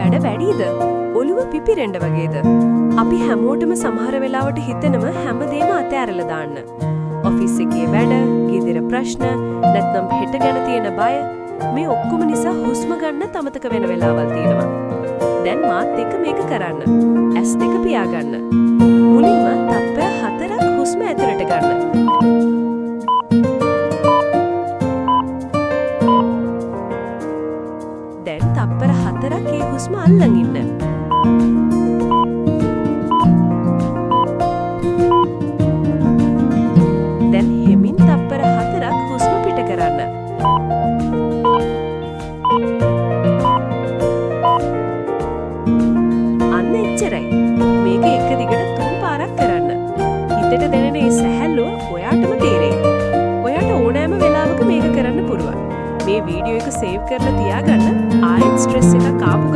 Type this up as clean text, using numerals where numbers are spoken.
වැඩ වැඩිද? ඔළුව පිපිරෙන්න වගේද? අපි හැමෝටම සමහර වෙලාවට හිතෙනම හැමදේම අතෑරලා දාන්න. ඔෆිස් එකේ වැඩ, ගෙදර ප්‍රශ්න, නැත්නම් හෙට ගැන තියෙන බය මේ ඔක්කොම නිසා හුස්ම ගන්න අමතක වෙන වෙලාවල් තියෙනවා. දැන් මාත් එක්ක මේක කරන්න. S2 පියාගන්න. මුලින්ම තප්පර 4ක් හුස්ම ඇතුළට ගන්න. දැන් තප්පර 4ක් ඒ හුස්ම අල්ලන් ඉන්න. දැන් හිමින් තප්පර 4ක් හුස්ම පිට කරන්න. අන්න එච්චරයි. මේක එක දිගට 3 පාරක් කරන්න. හිතට දැනෙන මේ සැහැල්ලුව ඔයාටම තේරෙයි. ඔයාට ඕනෑම වෙලාවක මේක කරන්න පුළුවන්. මේ වීඩියෝ එක සේව් කරලා තියාගන්න. ආයෙත් ස්ට්‍රෙස් එකක් ආපු